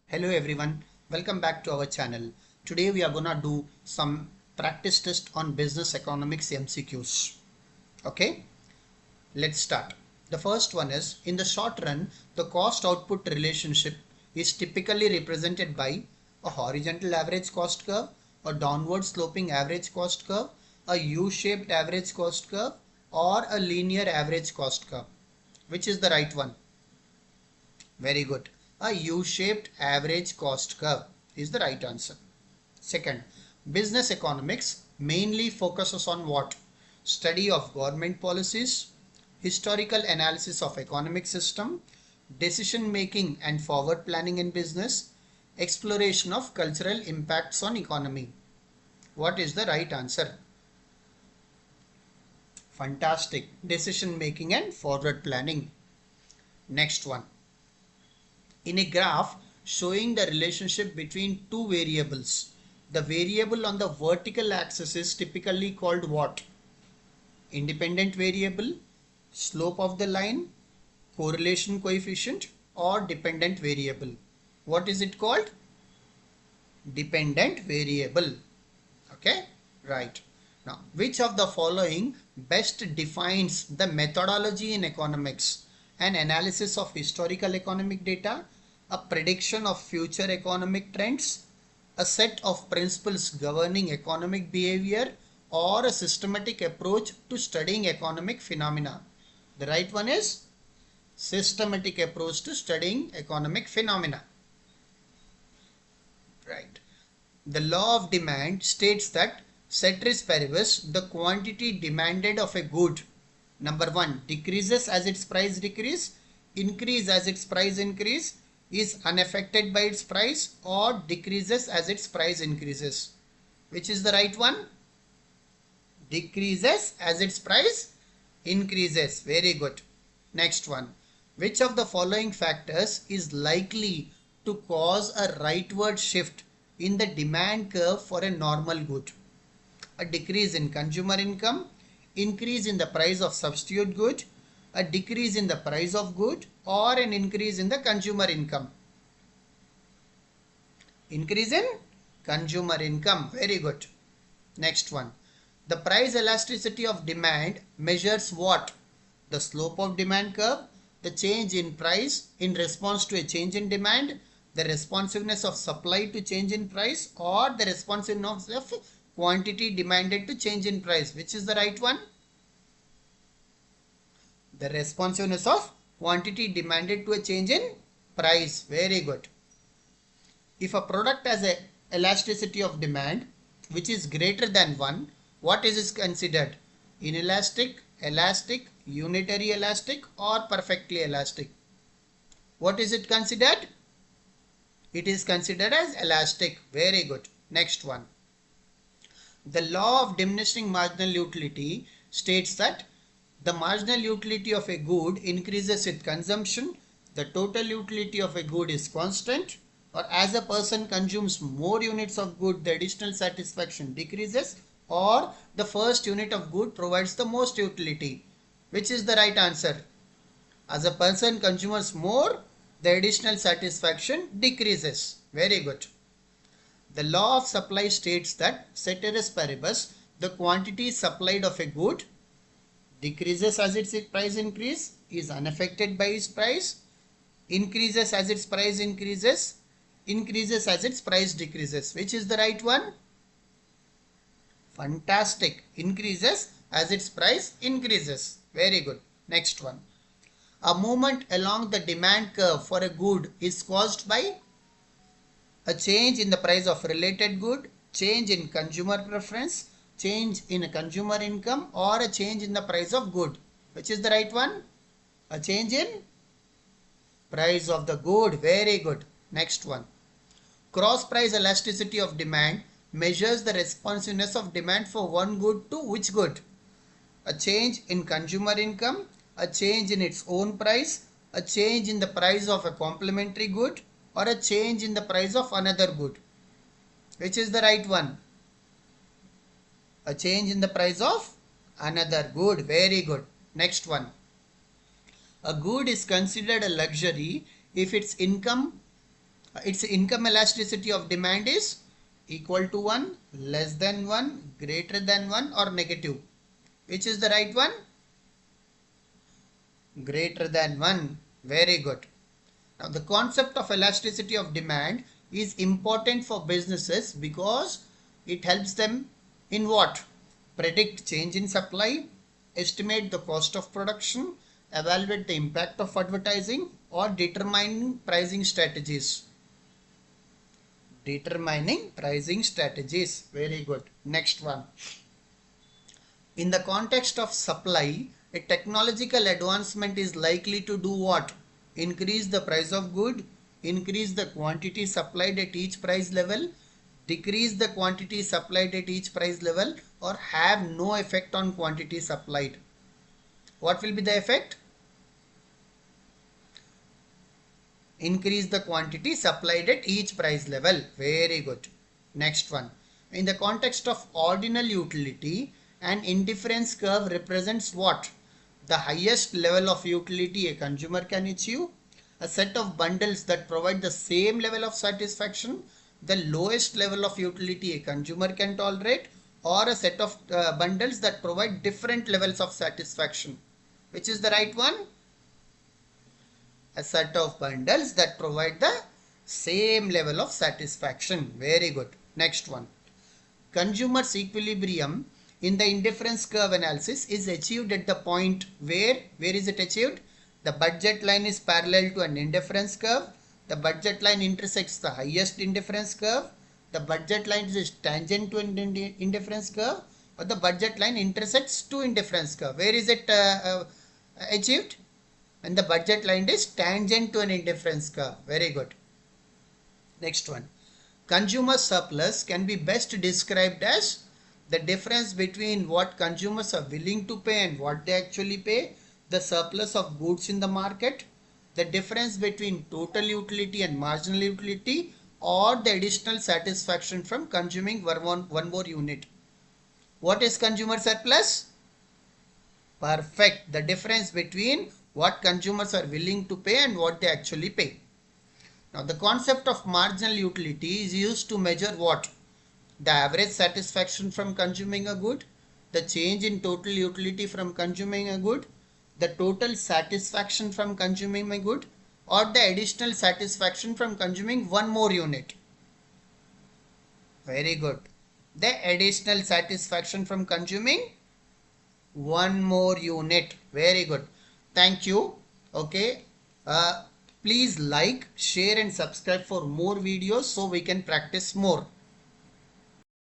Hello everyone, welcome back to our channel. Today we are gonna do some practice test on business economics MCQs. Okay, let's start. The first one is, in the short run, the cost output relationship is typically represented by a horizontal average cost curve, a downward sloping average cost curve, a U-shaped average cost curve, or a linear average cost curve. Which is the right one? Very good. A U-shaped average cost curve is the right answer. Second, business economics mainly focuses on what? Study of government policies, historical analysis of economic system, decision making and forward planning in business, exploration of cultural impacts on economy. What is the right answer? Fantastic. Decision making and forward planning. Next one. In a graph showing the relationship between two variables, the variable on the vertical axis is typically called what? Independent variable, slope of the line, correlation coefficient, or dependent variable. What is it called? Dependent variable. Okay, right. Now, which of the following best defines the methodology in economics? An analysis of historical economic data, a prediction of future economic trends, a set of principles governing economic behavior, or a systematic approach to studying economic phenomena. The right one is systematic approach to studying economic phenomena. Right. The law of demand states that ceteris paribus, the quantity demanded of a good, number one, decreases as its price decrease, increase as its price increase, is unaffected by its price, or decreases as its price increases. Which is the right one? Decreases as its price increases. Very good. Next one. Which of the following factors is likely to cause a rightward shift in the demand curve for a normal good? A decrease in consumer income, increase in the price of substitute good, a decrease in the price of good, or an increase in the consumer income? Increase in consumer income. Very good. Next one. The price elasticity of demand measures what? The slope of demand curve, the change in price in response to a change in demand, the responsiveness of supply to change in price, or the responsiveness of quantity demanded to change in price. Which is the right one? The responsiveness of quantity demanded to a change in price. Very good. If a product has a elasticity of demand which is greater than 1, what is it considered? Inelastic, elastic, unitary elastic, or perfectly elastic? What is it considered? It is considered as elastic. Very good. Next one. The law of diminishing marginal utility states that the marginal utility of a good increases with consumption, the total utility of a good is constant, or as a person consumes more units of good, the additional satisfaction decreases, or the first unit of good provides the most utility. Which is the right answer? As a person consumes more, the additional satisfaction decreases. Very good. The law of supply states that ceteris paribus, the quantity supplied of a good decreases as its price increase, is unaffected by its price, increases as its price increases, increases as its price decreases. Which is the right one? Fantastic. Increases as its price increases. Very good. Next one. A movement along the demand curve for a good is caused by a change in the price of related good, change in consumer preference, change in consumer income, or a change in the price of good. Which is the right one? A change in price of the good. Very good. Next one. Cross price elasticity of demand measures the responsiveness of demand for one good to which good? A change in consumer income, a change in its own price, a change in the price of a complementary good, or a change in the price of another good. Which is the right one? A change in the price of another good. Very good. Next one. A good is considered a luxury if its income Its income elasticity of demand is equal to 1, less than 1, greater than 1 or negative. Which is the right one? Greater than 1. Very good. Now the concept of elasticity of demand is important for businesses because it helps them in what? Predict change in supply, estimate the cost of production, evaluate the impact of advertising or determining pricing strategies. Determining pricing strategies. Very good. Next one. In the context of supply, a technological advancement is likely to do what? Increase the price of good, increase the quantity supplied at each price level, decrease the quantity supplied at each price level, or have no effect on quantity supplied. What will be the effect? Increase the quantity supplied at each price level. Very good. Next one. In the context of ordinal utility, an indifference curve represents what? The highest level of utility a consumer can achieve, a set of bundles that provide the same level of satisfaction, the lowest level of utility a consumer can tolerate, or a set of bundles that provide different levels of satisfaction. Which is the right one? A set of bundles that provide the same level of satisfaction. Very good. Next one. Consumer's equilibrium in the indifference curve analysis is achieved at the point where is it achieved? The budget line is parallel to an indifference curve. The budget line intersects the highest indifference curve. The budget line is tangent to an indifference curve, or the budget line intersects two indifference curve. Where is it achieved? And the budget line is tangent to an indifference curve. Very good. Next one. Consumer surplus can be best described as the difference between what consumers are willing to pay and what they actually pay, the surplus of goods in the market, the difference between total utility and marginal utility, or the additional satisfaction from consuming one more unit. What is consumer surplus? Perfect. The difference between what consumers are willing to pay and what they actually pay. Now the concept of marginal utility is used to measure what? The average satisfaction from consuming a good, the change in total utility from consuming a good, the total satisfaction from consuming a good, or the additional satisfaction from consuming one more unit. Very good. The additional satisfaction from consuming one more unit. Very good. Thank you. Okay. Please like, share and subscribe for more videos so we can practice more.